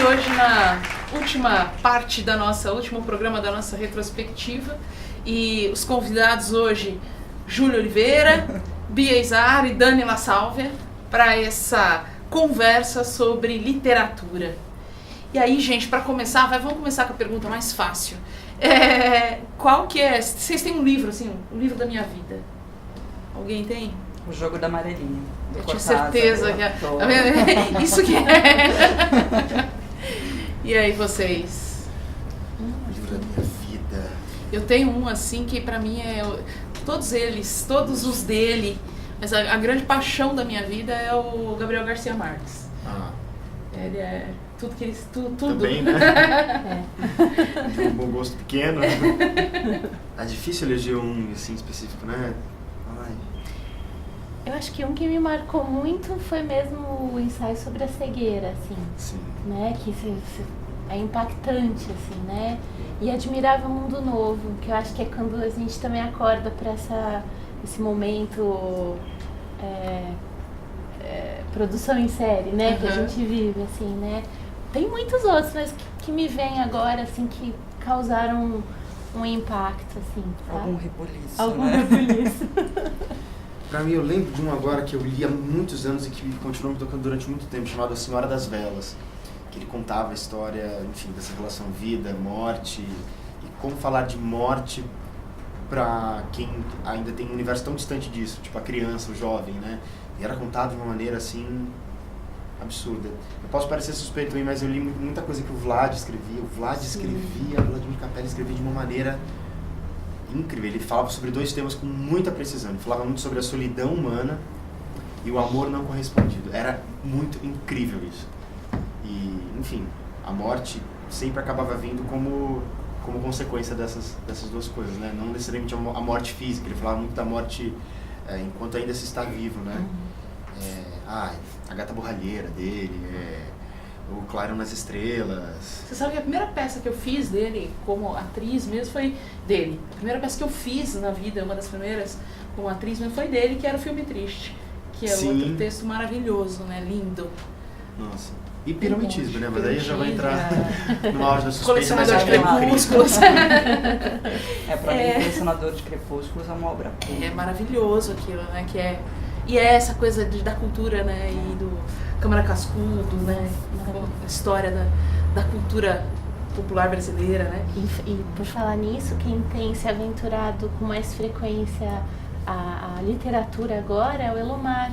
hoje na última parte da último programa da nossa retrospectiva. E os convidados hoje, Júlia Oliveira, Bia Izar e Dani La Sálvia, para essa conversa sobre literatura. E aí, gente, para começar, vamos começar com a pergunta mais fácil. Qual que é? Vocês têm um livro, assim, um livro da minha vida? Alguém tem? O Jogo da Amarelinha. Eu tinha certeza que isso que é. E aí, vocês? O livro da minha vida. Eu tenho um assim que pra mim é todos os dele, mas a grande paixão da minha vida é o Gabriel Garcia Marques. Ele é tudo que ele tudo. Também, né? Tem um bom gosto pequeno. É difícil eleger um assim específico, né? Eu acho que um que me marcou muito foi mesmo o ensaio sobre a cegueira, assim. Sim. Né? Que é impactante, assim, né? E Admirável Mundo Novo, que eu acho que é quando a gente também acorda para esse momento produção em série, né? Que a gente vive, assim, né? Tem muitos outros, mas que me vêm agora, assim, que causaram um impacto, assim, sabe? Algum rebuliço, Algum né? rebuliço. Pra mim, eu lembro de um agora que eu li há muitos anos e que continuou me tocando durante muito tempo, chamado A Senhora das Velas. Que ele contava a história, enfim, dessa relação vida, morte, e como falar de morte pra quem ainda tem um universo tão distante disso, tipo a criança, o jovem, né? E era contado de uma maneira, assim, absurda. Eu posso parecer suspeito aí, mas eu li muita coisa que o Vlad escrevia. O Vladimir Capelli escrevia de uma maneira incrível. Ele falava sobre dois temas com muita precisão. Ele falava muito sobre a solidão humana e o amor não correspondido. Era muito incrível isso. E, enfim, a morte sempre acabava vindo como consequência dessas duas coisas, né? Não necessariamente a morte física. Ele falava muito da morte enquanto ainda se está vivo, né? A Gata Borralheira dele, o Claro nas Estrelas. Você sabe que a primeira peça que eu fiz dele, como atriz mesmo, foi dele. A primeira peça que eu fiz na vida, uma das primeiras, como atriz mesmo, foi dele, que era o Filme Triste. Que é outro texto maravilhoso, né? Lindo. Nossa. E Piramitismo, né? Mas aí já vai entrar no auge da suspeita. Colecionador de Crepúsculos. Pra mim, Colecionador de Crepúsculos é uma obra pura. É maravilhoso aquilo, né? E é essa coisa da cultura, né? E do Câmara Cascudo, né? A história da cultura popular brasileira, né? E por falar nisso, quem tem se aventurado com mais frequência a literatura agora é o Elomar.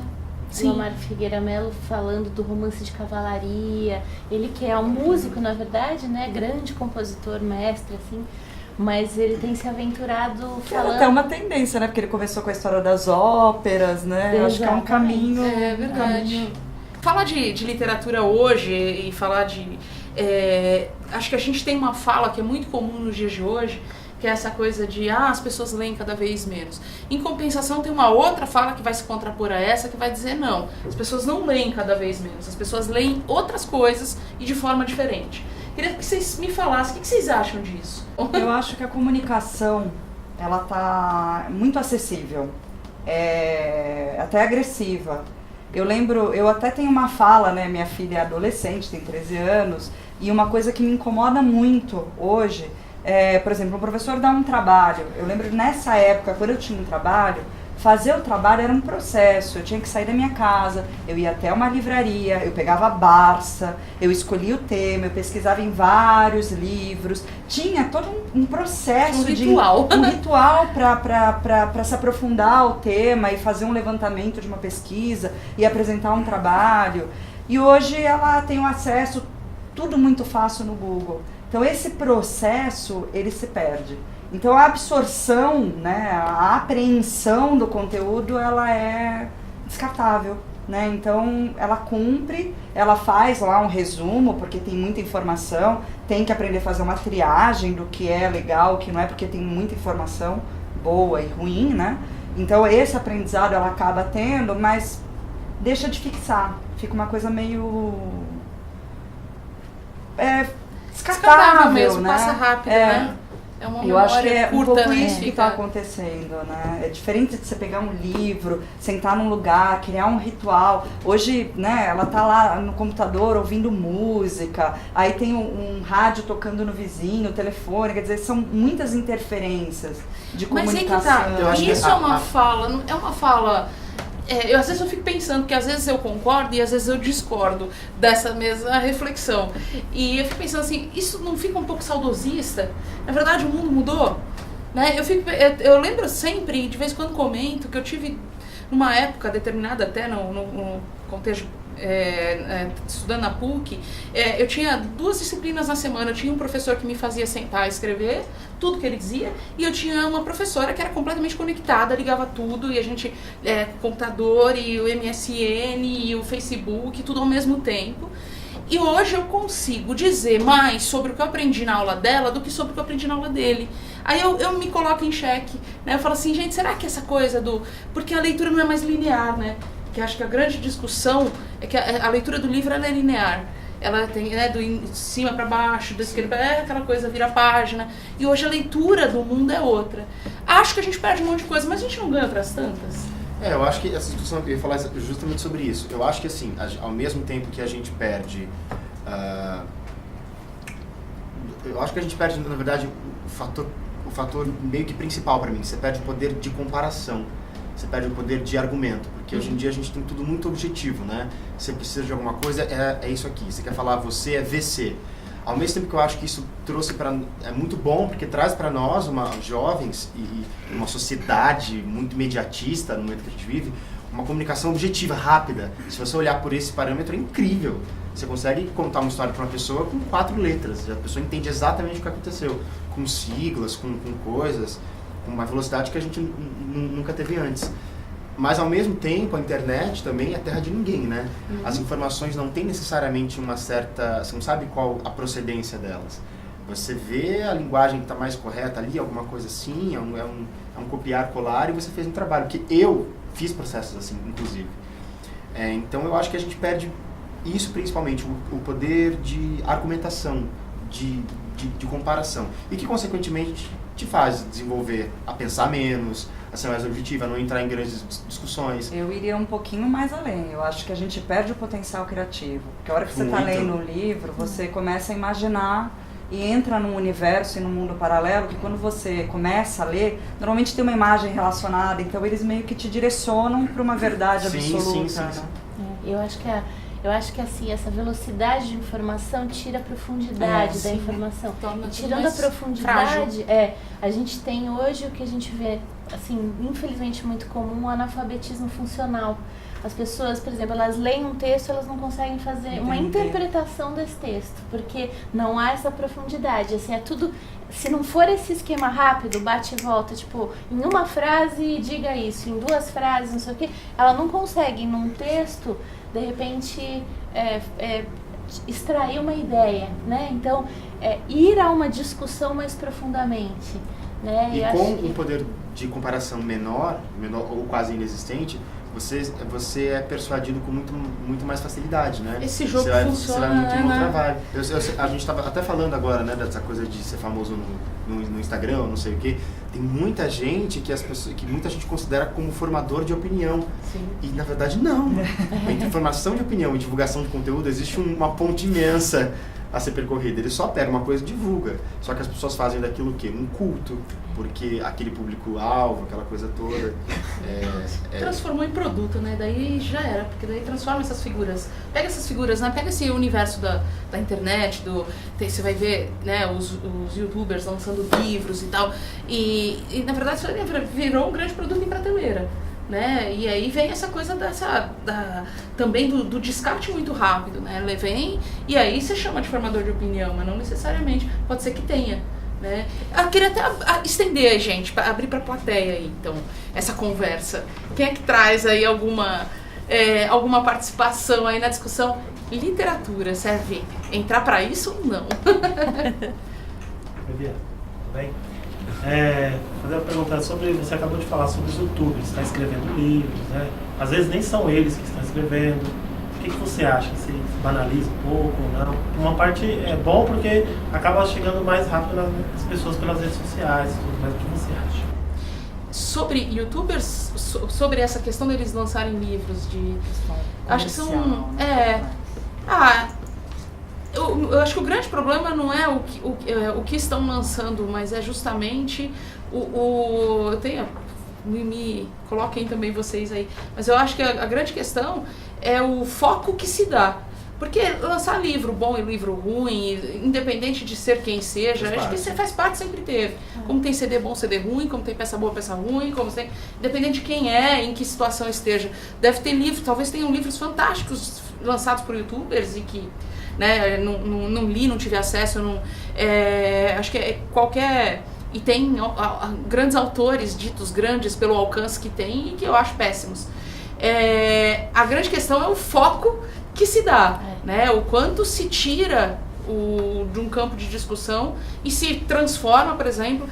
Sim. Elomar Figueira Melo falando do Romance de Cavalaria. Ele que é um músico, na verdade, né? Grande compositor, mestre, assim. Mas ele tem se aventurado falando... Era até uma tendência, né? Porque ele começou com a história das óperas, né? Exatamente. Acho que é um caminho... É verdade. Falar de literatura hoje e falar de... acho que a gente tem uma fala que é muito comum nos dias de hoje, que é essa coisa de, as pessoas leem cada vez menos. Em compensação, tem uma outra fala que vai se contrapor a essa, que vai dizer, não, as pessoas não leem cada vez menos, as pessoas leem outras coisas e de forma diferente. Queria que vocês me falassem, o que vocês acham disso? Eu acho que a comunicação, ela tá muito acessível, até agressiva. Eu até tenho uma fala, né, minha filha é adolescente, tem 13 anos, e uma coisa que me incomoda muito hoje, por exemplo, um professor dá um trabalho, eu lembro nessa época, quando eu tinha um trabalho, fazer o trabalho era um processo, eu tinha que sair da minha casa, eu ia até uma livraria, eu pegava a Barça, eu escolhia o tema, eu pesquisava em vários livros, tinha todo um processo, um ritual para se aprofundar ao tema e fazer um levantamento de uma pesquisa e apresentar um trabalho. E hoje ela tem um acesso, tudo muito fácil no Google. Então esse processo, ele se perde. Então a absorção, né, a apreensão do conteúdo, ela é descartável, né? Então ela cumpre, ela faz lá um resumo, porque tem muita informação, tem que aprender a fazer uma triagem do que é legal, o que não é, porque tem muita informação boa e ruim, né? Então esse aprendizado ela acaba tendo, mas deixa de fixar, fica uma coisa meio... descartável mesmo, né? passa rápido, né? É uma Eu acho que é um curta, pouco né? isso que está acontecendo, né? É diferente de você pegar um livro, sentar num lugar, criar um ritual. Hoje, né, ela tá lá no computador ouvindo música, aí tem um rádio tocando no vizinho, o telefone, quer dizer, são muitas interferências de comunicação. Mas é que Eu acho que isso é uma fala, não é uma fala... às vezes eu fico pensando que às vezes eu concordo e às vezes eu discordo dessa mesma reflexão. E eu fico pensando assim, isso não fica um pouco saudosista? Na verdade o mundo mudou, né? Eu lembro sempre, de vez em quando comento, que eu tive numa época determinada até no contexto estudando na PUC, eu tinha 2 disciplinas na semana. Eu tinha um professor que me fazia sentar e escrever tudo que ele dizia, e eu tinha uma professora que era completamente conectada, ligava tudo, e a gente, o computador, e o MSN, e o Facebook, tudo ao mesmo tempo. E hoje eu consigo dizer mais sobre o que eu aprendi na aula dela do que sobre o que eu aprendi na aula dele. Aí eu me coloco em xeque, né? Eu falo assim, gente, será que essa coisa porque a leitura não é mais linear, né? Que acho que a grande discussão é que a leitura do livro ela é linear. Ela tem, né, de cima para baixo, da esquerda para aquela coisa, vira a página. E hoje a leitura do mundo é outra. Acho que a gente perde um monte de coisa, mas a gente não ganha outras tantas. Eu acho que essa discussão, eu ia falar justamente sobre isso. Eu acho que assim, ao mesmo tempo que a gente perde... eu acho que a gente perde, na verdade, o fator meio que principal para mim. Você perde o poder de comparação. Você perde o poder de argumento, porque hoje em dia a gente tem tudo muito objetivo, né? Você precisa de alguma coisa, é isso aqui. Você quer falar você, é VC. Ao mesmo tempo que eu acho que isso é muito bom, porque traz para nós, jovens e uma sociedade muito imediatista no momento que a gente vive, uma comunicação objetiva, rápida. Se você olhar por esse parâmetro, é incrível. Você consegue contar uma história para uma pessoa com 4 letras, a pessoa entende exatamente o que aconteceu, com siglas, com coisas, com uma velocidade que a gente nunca teve antes. Mas, ao mesmo tempo, a internet também é terra de ninguém, né? As informações não têm necessariamente uma certa... Você não sabe qual a procedência delas. Você vê a linguagem que está mais correta ali, alguma coisa assim, é um copiar, colar, e você fez um trabalho. Que eu fiz processos assim, inclusive. Então, eu acho que a gente perde isso, principalmente, o poder de argumentação, de comparação. E que, consequentemente, te faz desenvolver a pensar menos, a ser mais objetiva, a não entrar em grandes discussões. Eu iria um pouquinho mais além. Eu acho que a gente perde o potencial criativo. Porque a hora que você está lendo um livro, você começa a imaginar e entra num universo e num mundo paralelo que quando você começa a ler, normalmente tem uma imagem relacionada, então eles meio que te direcionam para uma verdade absoluta. Sim. Né? Eu acho que assim, essa velocidade de informação tira a profundidade da informação. E tirando a profundidade, a gente tem hoje o que a gente vê, assim, infelizmente muito comum, o analfabetismo funcional. As pessoas, por exemplo, elas leem um texto, elas não conseguem fazer uma interpretação desse texto, porque não há essa profundidade. Assim, é tudo, se não for esse esquema rápido, bate e volta, tipo, em uma frase diga isso, em 2 frases, não sei o quê, ela não consegue, num texto, de repente, extrair uma ideia, né? Então, ir a uma discussão mais profundamente, né? E com um poder de comparação menor ou quase inexistente, você é persuadido com muito mais facilidade, né? Esse jogo funciona, você vai muito em outra vibe. A gente estava até falando agora, né, dessa coisa de ser famoso no Instagram, não sei o quê. Tem muita gente que muita gente considera como formador de opinião. Sim. E, na verdade, não. Entre formação de opinião e divulgação de conteúdo, existe uma ponte imensa a ser percorrida. Ele só pega uma coisa e divulga. Só que as pessoas fazem daquilo o quê? Um culto. Porque aquele público-alvo, aquela coisa toda... Transformou em produto, né? Daí já era. Porque daí transforma essas figuras. Pega essas figuras, né? Pega esse universo da internet, você vai ver, né, os youtubers lançando livros e tal. E na verdade, isso virou um grande produto em prateleira. Né? E aí vem essa coisa também do descarte muito rápido, né? Vem, e aí você chama de formador de opinião, mas não necessariamente, pode ser que tenha, né? Eu queria até estender, gente, para abrir para a plateia aí, então, essa conversa. Quem é que traz aí alguma participação aí na discussão? Literatura serve entrar para isso ou não? Tudo bem? Fazer uma pergunta sobre, você acabou de falar sobre os youtubers, está escrevendo livros, né? Às vezes nem são eles que estão escrevendo. que você acha? Se banaliza um pouco ou não? Uma parte é bom porque acaba chegando mais rápido nas pessoas pelas redes sociais, tudo mais. O que você acha? Sobre youtubers, sobre essa questão deles lançarem livros de... Acho que são... Eu acho que o grande problema não é o que estão lançando, mas é justamente eu tenho... Me coloquem também vocês aí. Mas eu acho que a grande questão é o foco que se dá. Porque lançar livro bom e livro ruim, independente de ser quem seja, acho que você faz parte, sempre teve. Como tem CD bom, CD ruim, como tem peça boa, peça ruim, como tem, independente de quem é, em que situação esteja. Deve ter livro, talvez tenham livros fantásticos lançados por youtubers e que, né, não li, não tive acesso, acho que qualquer... E tem grandes autores, ditos grandes pelo alcance que tem, e que eu acho péssimos. A grande questão é o foco que se dá, né? O quanto se tira de um campo de discussão e se transforma, por exemplo,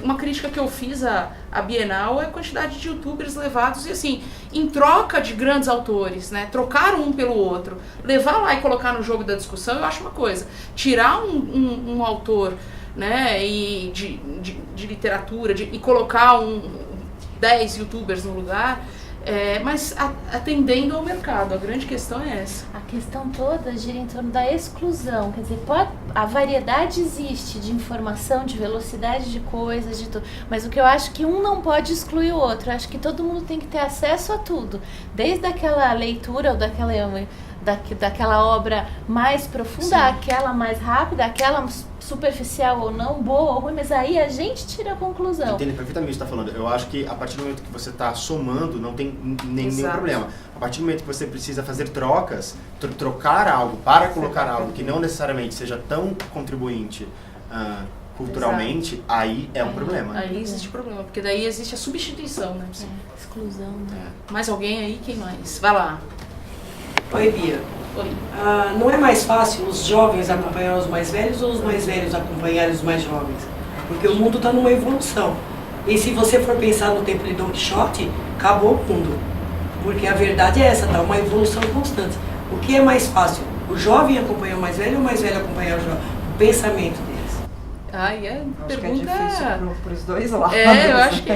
uma crítica que eu fiz à Bienal é a quantidade de youtubers levados, e assim, em troca de grandes autores, né? Trocar um pelo outro, levar lá e colocar no jogo da discussão, eu acho uma coisa. Tirar um autor, né, e de literatura, e colocar 10 youtubers no lugar, mas atendendo ao mercado. A grande questão é essa. A questão toda gira em torno da exclusão. Quer dizer, a variedade existe de informação, de velocidade de coisas, de tudo. Mas o que eu acho que um não pode excluir o outro. Eu acho que todo mundo tem que ter acesso a tudo. Desde aquela leitura ou daquela obra mais profunda, aquela mais rápida, aquela superficial ou não, boa ou ruim, mas aí a gente tira a conclusão. Entendo perfeitamente o que você está falando. Eu acho que a partir do momento que você está somando, não tem nenhum problema. A partir do momento que você precisa fazer trocas, trocar algo para colocar algo que não necessariamente seja tão contribuinte culturalmente, aí é um problema. Aí existe problema, porque daí existe a substituição, né? Exclusão, né? Mais alguém aí? Quem mais? Vai lá. Oi, Bia. Oi. Não é mais fácil os jovens acompanhar os mais velhos ou os mais velhos acompanhar os mais jovens? Porque o mundo está numa evolução. E se você for pensar no tempo de Don Quixote, acabou o mundo. Porque a verdade é essa, está uma evolução constante. O que é mais fácil? O jovem acompanhar o mais velho ou o mais velho acompanhar o jovem? O pensamento deles. Ai, pergunta... Acho que é difícil para os dois lados. Eu acho que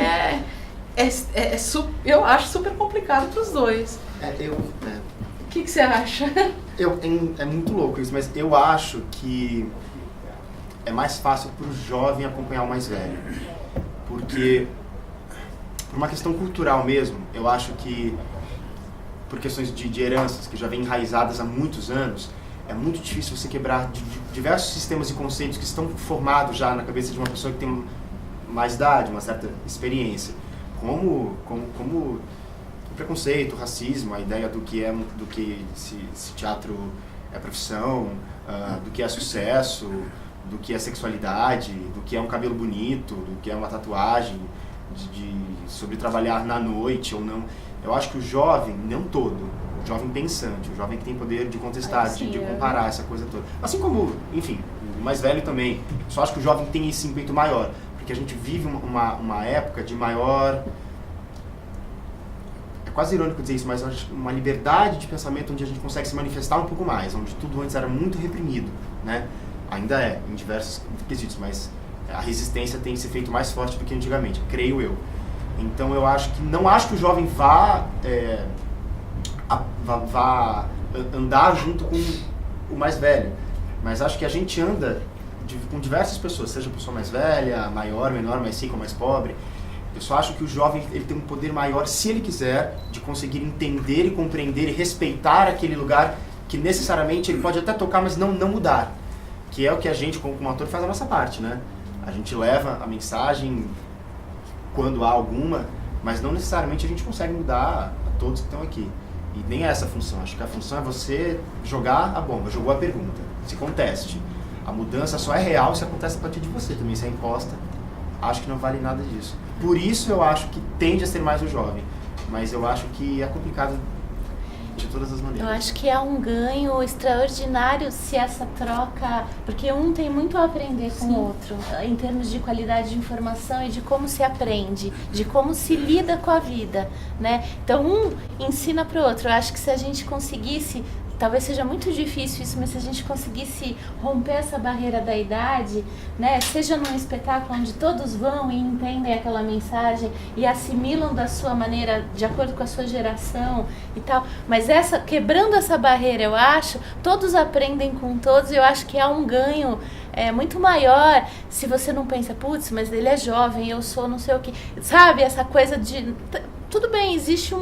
eu acho super complicado para os dois. O que você acha? É muito louco isso, mas eu acho que é mais fácil para o jovem acompanhar o mais velho. Porque, por uma questão cultural mesmo, eu acho que, por questões de heranças que já vêm enraizadas há muitos anos, é muito difícil você quebrar diversos sistemas e conceitos que estão formados já na cabeça de uma pessoa que tem mais idade, uma certa experiência. Como preconceito, racismo, a ideia do que se teatro é profissão, do que é sucesso, do que é sexualidade, do que é um cabelo bonito, do que é uma tatuagem, sobre trabalhar na noite ou não. Eu acho que o jovem, não todo, o jovem pensante, o jovem que tem poder de contestar, de comparar essa coisa toda. Assim como, enfim, o mais velho também. Só acho que o jovem tem esse ímpeto maior, porque a gente vive uma época de maior... É quase irônico dizer isso, mas uma liberdade de pensamento onde a gente consegue se manifestar um pouco mais, onde tudo antes era muito reprimido, né? Ainda é, em diversos quesitos, mas a resistência tem se feito mais forte do que antigamente, creio eu. Então eu acho que o jovem vá andar junto com o mais velho, mas acho que a gente anda com diversas pessoas, seja a pessoa mais velha, maior, menor, mais rica ou mais pobre. Eu só acho que o jovem ele tem um poder maior, se ele quiser, de conseguir entender e compreender e respeitar aquele lugar que necessariamente ele pode até tocar, mas não mudar. Que é o que a gente, como ator, faz a nossa parte, né? A gente leva a mensagem quando há alguma, mas não necessariamente a gente consegue mudar a todos que estão aqui. E nem é essa a função. Acho que a função é você jogar a bomba, jogou a pergunta, se conteste. A mudança só é real se acontece a partir de você também, se é imposta. Acho que não vale nada disso. Por isso eu acho que tende a ser mais o jovem. Mas eu acho que é complicado de todas as maneiras. Eu acho que é um ganho extraordinário se essa troca, porque um tem muito a aprender com o outro, em termos de qualidade de informação e de como se aprende, de como se lida com a vida, né? Então um ensina para o outro. Eu acho que se a gente conseguisse, talvez seja muito difícil isso, mas se a gente conseguisse romper essa barreira da idade, né, seja num espetáculo onde todos vão e entendem aquela mensagem e assimilam da sua maneira, de acordo com a sua geração e tal, mas quebrando essa barreira, eu acho, todos aprendem com todos, e eu acho que há um ganho muito maior se você não pensa, putz, mas ele é jovem, eu sou não sei o que, sabe, essa coisa de... Tudo bem, existe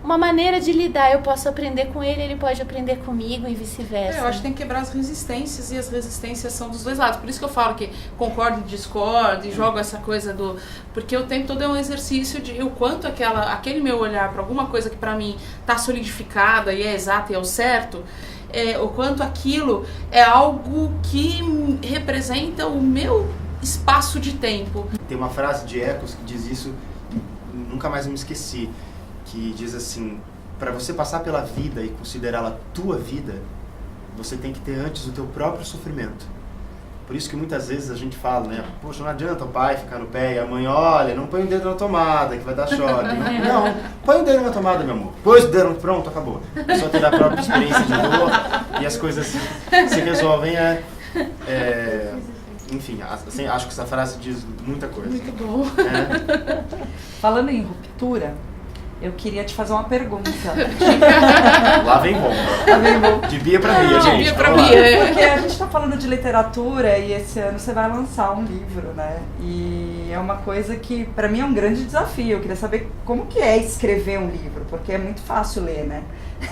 uma maneira de lidar, eu posso aprender com ele, ele pode aprender comigo e vice-versa. Eu acho que tem que quebrar as resistências, e as resistências são dos dois lados. Por isso que eu falo que concordo e discordo, e jogo essa coisa do... Porque o tempo todo é um exercício de o quanto aquele meu olhar para alguma coisa que para mim está solidificada e é exata e é o certo, o quanto aquilo é algo que representa o meu espaço de tempo. Tem uma frase de Ecos que diz isso, nunca mais me esqueci, que diz assim: para você passar pela vida e considerá-la tua vida, você tem que ter antes o teu próprio sofrimento. Por isso que muitas vezes a gente fala, né? Poxa, não adianta o pai ficar no pé e a mãe, olha, não põe o dedo na tomada que vai dar choque. Não, põe o dedo na tomada, meu amor. Pôs o dedo, pronto, acabou. É só ter a própria experiência de dor e as coisas se resolvem. Enfim, assim, acho que essa frase diz muita coisa. Muito bom. Falando em ruptura, eu queria te fazer uma pergunta. Lá vem bom. Lá vem bom. De Bia pra Bia, gente. Bia pra Bia. Porque a gente tá falando de literatura e esse ano você vai lançar um livro, né? E é uma coisa que pra mim é um grande desafio. Eu queria saber como que é escrever um livro, porque é muito fácil ler, né? Sim.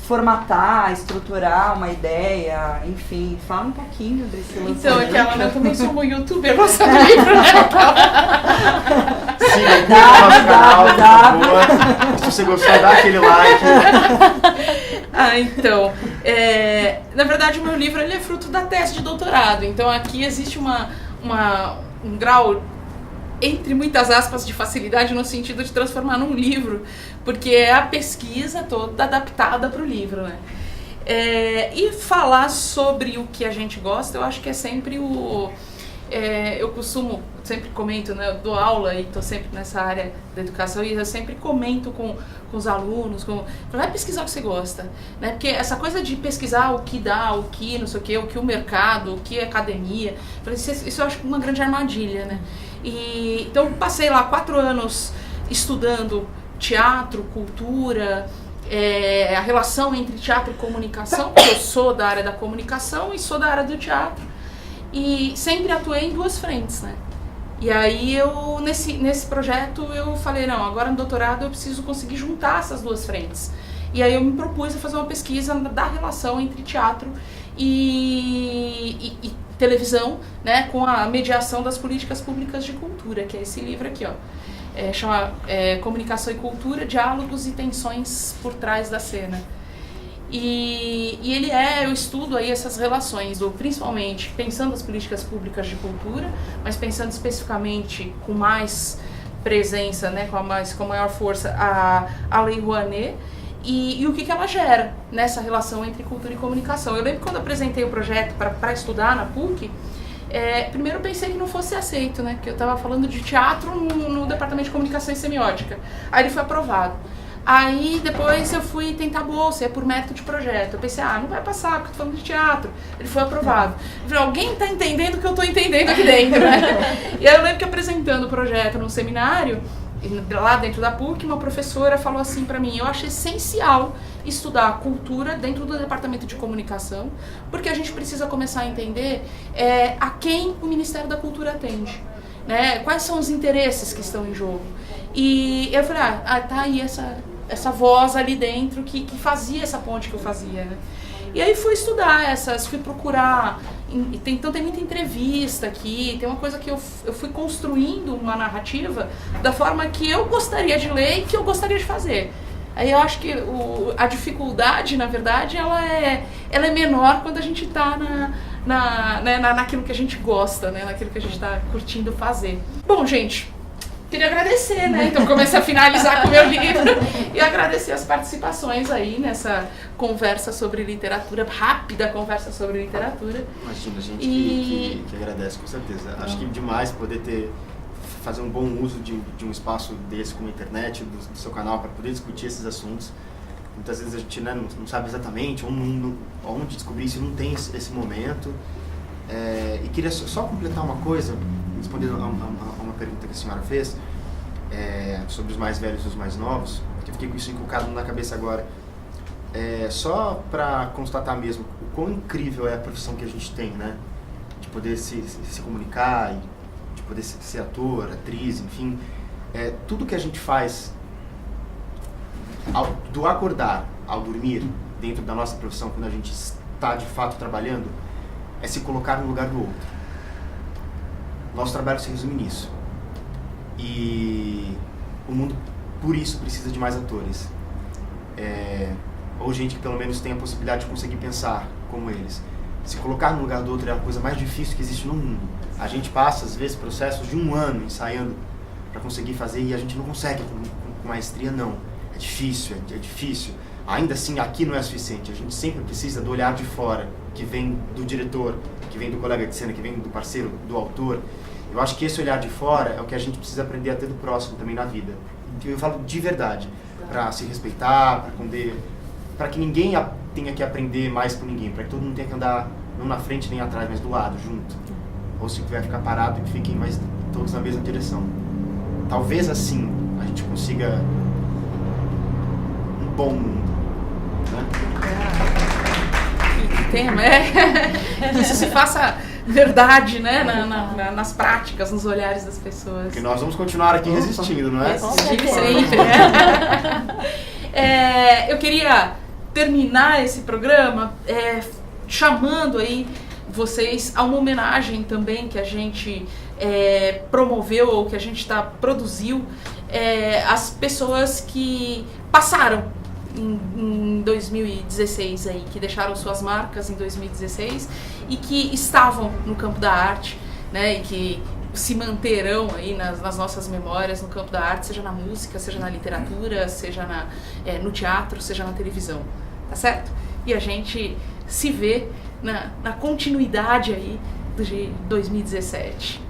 Formatar, estruturar uma ideia, enfim, fala um pouquinho desse lançamento. Então, aquela, eu também sou uma youtuber, lançando livro, né? Siga aqui no nosso canal, por favor. Se você gostou, dá aquele like. Então, na verdade o meu livro ele é fruto da tese de doutorado, então aqui existe um grau, entre muitas aspas, de facilidade no sentido de transformar num livro, porque é a pesquisa toda adaptada para o livro, né? E falar sobre o que a gente gosta, eu acho que é sempre eu sempre comento, né, eu dou aula e estou sempre nessa área da educação e eu sempre comento com os alunos, vai pesquisar o que você gosta, né? Porque essa coisa de pesquisar o que dá, o que não sei o que o mercado, o que é academia, isso eu acho uma grande armadilha, né? Então passei lá 4 anos estudando teatro, cultura, a relação entre teatro e comunicação, porque eu sou da área da comunicação e sou da área do teatro, e sempre atuei em 2 frentes, né? E aí eu, nesse projeto, eu falei, não, agora no doutorado eu preciso conseguir juntar essas 2 frentes. E aí eu me propus a fazer uma pesquisa da relação entre teatro e televisão, né, com a mediação das políticas públicas de cultura, que é esse livro aqui, ó. Chama Comunicação e Cultura, Diálogos e Tensões por Trás da Cena. E eu estudo aí essas relações, principalmente pensando as políticas públicas de cultura, mas pensando especificamente com mais presença, né, com maior força, a Lei Rouanet, e o que ela gera nessa relação entre cultura e comunicação. Eu lembro quando apresentei o projeto para estudar na PUC, primeiro eu pensei que não fosse aceito, né, porque eu estava falando de teatro no Departamento de Comunicação e Semiótica. Aí ele foi aprovado. Aí depois eu fui tentar bolsa, por mérito de projeto. Eu pensei, não vai passar, porque eu tô falando de teatro. Ele foi aprovado. Eu falei, alguém tá entendendo o que eu tô entendendo aqui dentro, né? E aí eu lembro que apresentando o projeto num seminário, lá dentro da PUC, uma professora falou assim pra mim, eu acho essencial estudar a cultura dentro do Departamento de Comunicação, porque a gente precisa começar a entender a quem o Ministério da Cultura atende, né? Quais são os interesses que estão em jogo. E eu falei, tá aí essa voz ali dentro que fazia essa ponte que eu fazia, né? E aí fui estudar fui procurar, então tem muita entrevista aqui, tem uma coisa que eu fui construindo uma narrativa da forma que eu gostaria de ler e que eu gostaria de fazer. Aí eu acho que a dificuldade, na verdade, ela é menor quando a gente está naquilo que a gente gosta, né? Naquilo que a gente está curtindo fazer. Bom, gente, queria agradecer, né? Então comecei a finalizar com o meu livro e agradecer as participações aí nessa conversa sobre literatura, rápida conversa sobre literatura. Imagina, a gente que agradece, com certeza. Acho que demais poder fazer um bom uso de um espaço desse como a internet, do seu canal, para poder discutir esses assuntos. Muitas vezes a gente, né, não sabe exatamente onde descobrir isso, não tem esse momento. E queria só completar uma coisa, respondendo a uma pergunta que a senhora fez, sobre os mais velhos e os mais novos, que eu fiquei com isso inculcado na cabeça agora. Só para constatar mesmo o quão incrível é a profissão que a gente tem, né? De poder se comunicar, e de poder ser ator, atriz, enfim. Tudo que a gente faz, do acordar ao dormir, dentro da nossa profissão, quando a gente está de fato trabalhando, é se colocar no lugar do outro. Nosso trabalho se resume nisso. E o mundo, por isso, precisa de mais atores. Ou gente que pelo menos tenha a possibilidade de conseguir pensar como eles. Se colocar no lugar do outro é a coisa mais difícil que existe no mundo. A gente passa, às vezes, processos de 1 ano ensaiando para conseguir fazer e a gente não consegue com maestria, não. É difícil. Ainda assim, aqui não é suficiente. A gente sempre precisa do olhar de fora, que vem do diretor, que vem do colega de cena, que vem do parceiro, do autor. Eu acho que esse olhar de fora é o que a gente precisa aprender a ter do próximo também na vida. Eu falo de verdade, para se respeitar, para que ninguém tenha que aprender mais com ninguém, para que todo mundo tenha que andar não na frente nem atrás, mas do lado, junto. Ou se tiver ficar parado, que fiquem mais todos na mesma direção. Talvez assim a gente consiga um bom mundo, né? Que tema, que isso se faça verdade, né? Nas práticas, nos olhares das pessoas. Porque nós vamos continuar aqui resistindo, não é? Resistir sempre. Eu queria terminar esse programa chamando aí vocês a uma homenagem também que a gente promoveu ou que a gente produziu às pessoas que passaram em 2016 aí, que deixaram suas marcas em 2016 e que estavam no campo da arte, né, e que se manterão aí nas nossas memórias no campo da arte, seja na música, seja na literatura, seja no teatro, seja na televisão, tá certo? E a gente se vê na continuidade aí de 2017.